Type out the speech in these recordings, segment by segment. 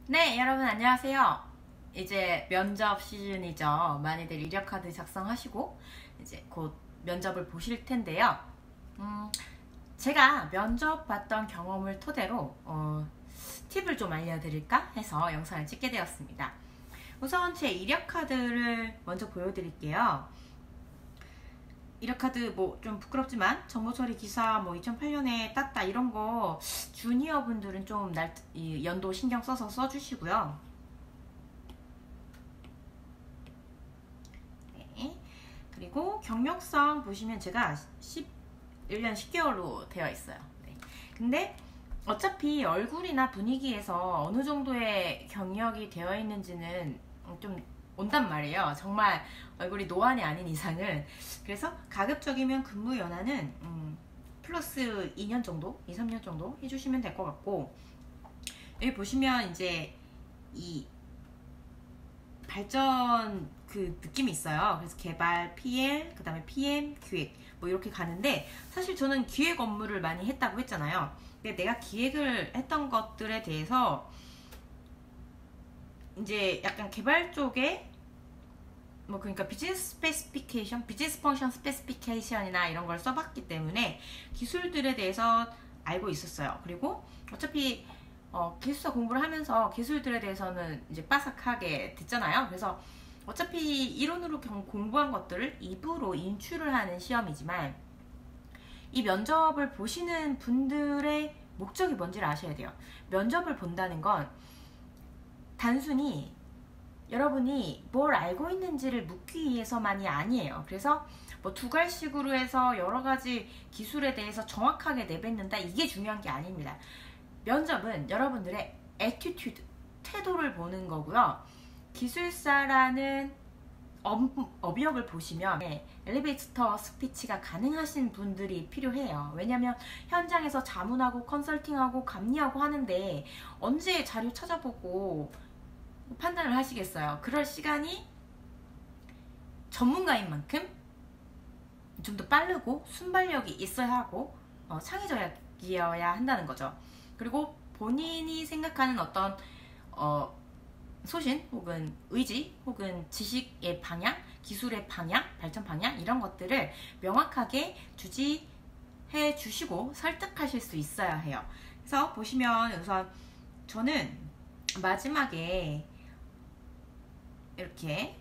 네, 여러분 안녕하세요. 이제 면접 시즌이죠. 많이들 이력카드 작성하시고 이제 곧 면접을 보실 텐데요. 제가 면접 봤던 경험을 토대로 팁을 좀 알려드릴까 해서 영상을 찍게 되었습니다. 우선 제 이력카드를 먼저 보여드릴게요. 이력카드 뭐 좀 부끄럽지만 정보처리 기사 뭐 2008년에 땄다 이런 거 주니어 분들은 좀 연도 신경 써서 써주시고요. 네. 그리고 경력상 보시면 제가 1년 10개월로 되어 있어요. 네. 근데 어차피 얼굴이나 분위기에서 어느 정도의 경력이 되어 있는지는 좀 온단 말이에요. 정말 얼굴이 노안이 아닌 이상은. 그래서 가급적이면 근무 연한은 플러스 2년 정도, 2, 3년 정도 해주시면 될 것 같고, 여기 보시면 이제 이 발전 그 느낌이 있어요. 그래서 개발, PL, 그 다음에 PM, 기획 뭐 이렇게 가는데, 사실 저는 기획 업무를 많이 했다고 했잖아요. 근데 내가 기획을 했던 것들에 대해서 이제 약간 개발 쪽에 뭐 그러니까 비즈니스 스페시피케이션, 비즈니스 펑션 스페시피케이션이나 이런 걸 써봤기 때문에 기술들에 대해서 알고 있었어요. 그리고 어차피 기술사 공부를 하면서 기술들에 대해서는 이제 빠삭하게 듣잖아요. 그래서 어차피 이론으로 공부한 것들을 입으로 인출을 하는 시험이지만, 이 면접을 보시는 분들의 목적이 뭔지를 아셔야 돼요. 면접을 본다는 건 단순히 여러분이 뭘 알고 있는지를 묻기 위해서만이 아니에요. 그래서 뭐 두갈식으로 해서 여러 가지 기술에 대해서 정확하게 내뱉는다, 이게 중요한 게 아닙니다. 면접은 여러분들의 애티튜드, 태도를 보는 거고요. 기술사라는 업역을 보시면 엘리베이터 스피치가 가능하신 분들이 필요해요. 왜냐면 현장에서 자문하고 컨설팅하고 감리하고 하는데 언제 자료 찾아보고 판단을 하시겠어요. 그럴 시간이 전문가인 만큼 좀 더 빠르고 순발력이 있어야 하고 창의적이어야 한다는 거죠. 그리고 본인이 생각하는 어떤 소신 혹은 의지 혹은 지식의 방향, 기술의 방향, 발전 방향, 이런 것들을 명확하게 주지해 주시고 설득하실 수 있어야 해요. 그래서 보시면 우선 저는 마지막에 이렇게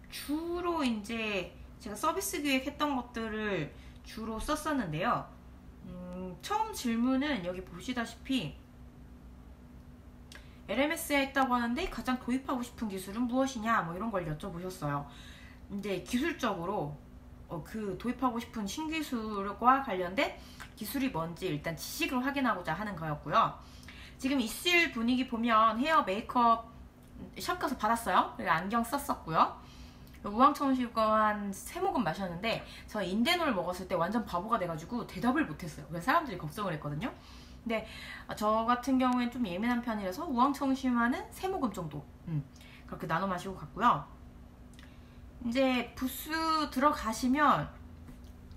주로 이제 제가 서비스 기획했던 것들을 주로 썼었는데요. 처음 질문은 여기 보시다시피 LMS에 있다고 하는데 가장 도입하고 싶은 기술은 무엇이냐 뭐 이런 걸 여쭤보셨어요. 근데 기술적으로 그 도입하고 싶은 신기술과 관련된 기술이 뭔지 일단 지식을 확인하고자 하는 거였고요. 지금 있을 분위기 보면 헤어, 메이크업 샵 가서 받았어요. 그리고 안경 썼었고요. 우황청심과 한 3모금 마셨는데 저 인데놀 먹었을 때 완전 바보가 돼가지고 대답을 못했어요. 그래서 사람들이 걱정을 했거든요. 근데 저 같은 경우엔 좀 예민한 편이라서 우황청심화는 3모금 정도 그렇게 나눠 마시고 갔고요. 이제 부스 들어가시면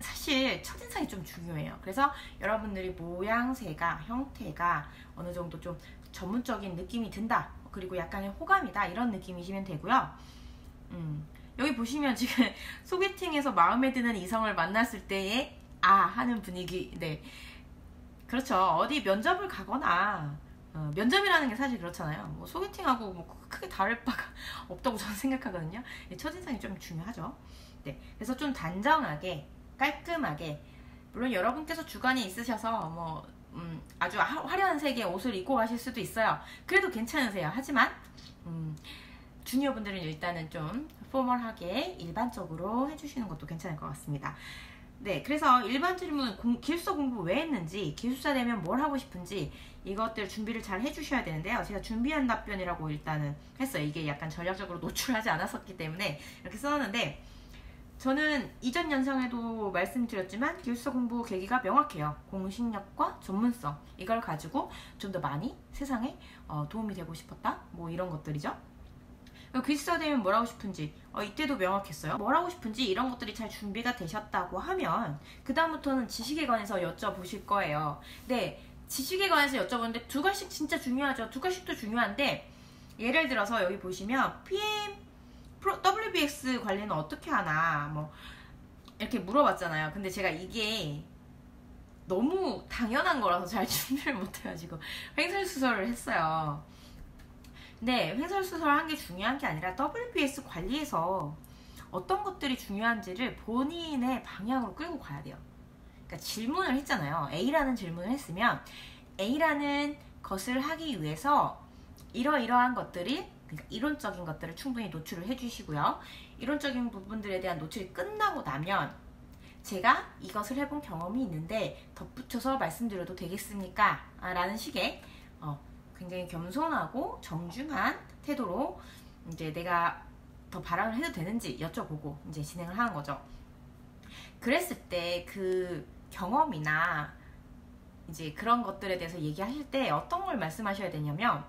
사실 첫인상이 좀 중요해요. 그래서 여러분들이 모양새가, 형태가 어느 정도 좀 전문적인 느낌이 든다, 그리고 약간의 호감이다, 이런 느낌이시면 되고요. 여기 보시면 지금 소개팅에서 마음에 드는 이성을 만났을 때의 하는 분위기. 네, 그렇죠. 어디 면접을 가거나 면접이라는 게 사실 그렇잖아요. 뭐 소개팅하고 뭐 크게 다를 바가 없다고 저는 생각하거든요. 첫인상이 좀 중요하죠. 네, 그래서 좀 단정하게 깔끔하게, 물론 여러분께서 주관이 있으셔서 뭐 아주 화려한 색의 옷을 입고 가실 수도 있어요. 그래도 괜찮으세요. 하지만 주니어분들은 일단은 좀 포멀하게 일반적으로 해주시는 것도 괜찮을 것 같습니다. 네, 그래서 일반 질문, 기술사 공부 왜 했는지, 기술사 되면 뭘 하고 싶은지, 이것들 준비를 잘 해주셔야 되는데요. 제가 준비한 답변이라고 일단은 했어요. 이게 약간 전략적으로 노출하지 않았었기 때문에 이렇게 써놨는데, 저는 이전 영상에도 말씀드렸지만 기술사 공부 계기가 명확해요. 공식력과 전문성, 이걸 가지고 좀 더 많이 세상에 도움이 되고 싶었다, 뭐 이런 것들이죠. 기술사 되면 뭘 하고 싶은지 이때도 명확했어요. 뭘 하고 싶은지 이런 것들이 잘 준비가 되셨다고 하면 그 다음부터는 지식에 관해서 여쭤보실 거예요. 네, 지식에 관해서 여쭤보는데 두 가지씩 진짜 중요하죠. 두 가지씩도 중요한데 예를 들어서 여기 보시면 PM WBX 관리는 어떻게 하나 뭐 이렇게 물어봤잖아요. 근데 제가 이게 너무 당연한 거라서 잘 준비를 못해가지고 횡설수설을 했어요. 근데 횡설수설한 게 중요한 게 아니라 WBS 관리에서 어떤 것들이 중요한지를 본인의 방향으로 끌고 가야 돼요. 그러니까 질문을 했잖아요. A라는 질문을 했으면 A라는 것을 하기 위해서 이러이러한 것들이, 그러니까 이론적인 것들을 충분히 노출을 해주시고요. 이론적인 부분들에 대한 노출이 끝나고 나면 제가 이것을 해본 경험이 있는데 덧붙여서 말씀드려도 되겠습니까? 라는 식의 굉장히 겸손하고 정중한 태도로 이제 내가 더 발언을 해도 되는지 여쭤보고 이제 진행을 하는 거죠. 그랬을 때 그 경험이나 이제 그런 것들에 대해서 얘기하실 때 어떤 걸 말씀하셔야 되냐면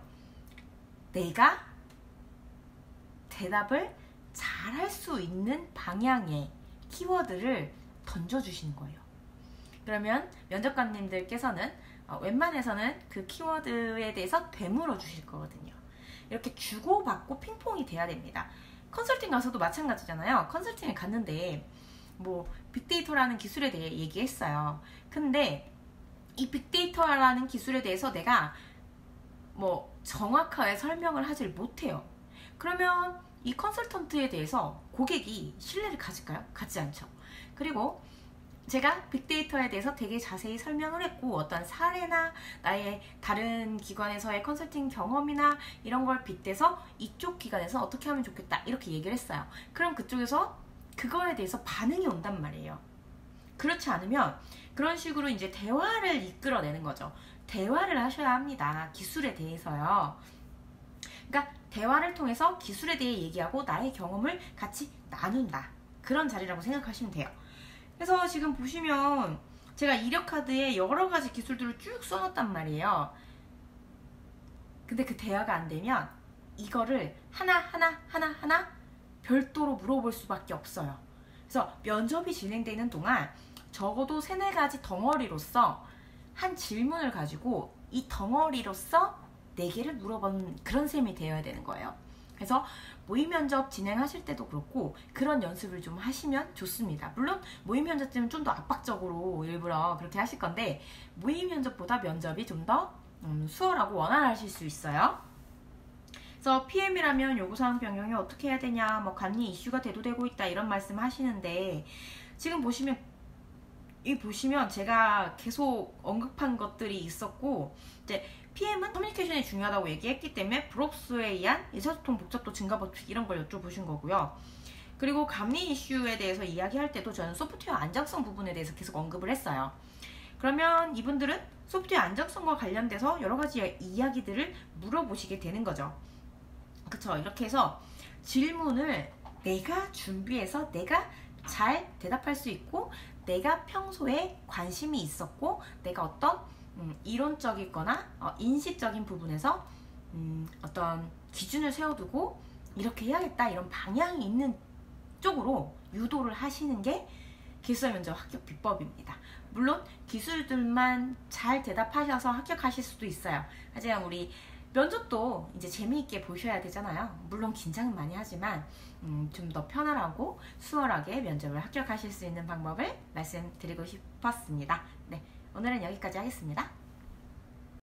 내가 대답을 잘할 수 있는 방향의 키워드를 던져주시는 거예요. 그러면 면접관님들께서는 웬만해서는 그 키워드에 대해서 되물어 주실 거거든요. 이렇게 주고받고 핑퐁이 돼야 됩니다. 컨설팅 가서도 마찬가지잖아요. 컨설팅을 갔는데 뭐 빅데이터라는 기술에 대해 얘기했어요. 근데 이 빅데이터라는 기술에 대해서 내가 뭐 정확하게 설명을 하질 못해요. 그러면 이 컨설턴트에 대해서 고객이 신뢰를 가질까요? 갖지 않죠. 그리고 제가 빅데이터에 대해서 되게 자세히 설명을 했고 어떤 사례나 나의 다른 기관에서의 컨설팅 경험이나 이런 걸 빗대서 이쪽 기관에서 어떻게 하면 좋겠다 이렇게 얘기를 했어요. 그럼 그쪽에서 그거에 대해서 반응이 온단 말이에요. 그렇지 않으면 그런 식으로 이제 대화를 이끌어내는 거죠. 대화를 하셔야 합니다. 기술에 대해서요. 그러니까 대화를 통해서 기술에 대해 얘기하고 나의 경험을 같이 나눈다. 그런 자리라고 생각하시면 돼요. 그래서 지금 보시면 제가 이력 카드에 여러 가지 기술들을 쭉 써놨단 말이에요. 근데 그 대화가 안 되면 이거를 하나 별도로 물어볼 수밖에 없어요. 그래서 면접이 진행되는 동안 적어도 3-4가지 덩어리로서 한 질문을 가지고 이 덩어리로서 4개를 물어보는 그런 셈이 되어야 되는 거예요. 그래서 모의 면접 진행하실 때도 그렇고 그런 연습을 좀 하시면 좋습니다. 물론 모의 면접 때는 좀 더 압박적으로 일부러 그렇게 하실 건데 모의 면접보다 면접이 좀 더 수월하고 원활하실 수 있어요. 그래서 PM이라면 요구사항 변경이 어떻게 해야 되냐, 뭐 관리 이슈가 대두되고 있다 이런 말씀 하시는데 지금 보시면 제가 계속 언급한 것들이 있었고 이제 PM은 커뮤니케이션이 중요하다고 얘기했기 때문에 브록스에 의한 의사소통 복잡도 증가 법칙 이런 걸 여쭤보신 거고요. 그리고 감리 이슈에 대해서 이야기할 때도 저는 소프트웨어 안정성 부분에 대해서 계속 언급을 했어요. 그러면 이분들은 소프트웨어 안정성과 관련돼서 여러 가지 이야기들을 물어보시게 되는 거죠. 그쵸? 이렇게 해서 질문을 내가 준비해서 내가 잘 대답할 수 있고 내가 평소에 관심이 있었고 내가 어떤 이론적이거나 인식적인 부분에서 어떤 기준을 세워두고 이렇게 해야겠다 이런 방향이 있는 쪽으로 유도를 하시는 게 기술 면접 합격 비법입니다. 물론 기술들만 잘 대답하셔서 합격하실 수도 있어요. 하지만 우리 면접도 이제 재미있게 보셔야 되잖아요. 물론 긴장은 많이 하지만 좀 더 편안하고 수월하게 면접을 합격하실 수 있는 방법을 말씀드리고 싶었습니다. 네, 오늘은 여기까지 하겠습니다.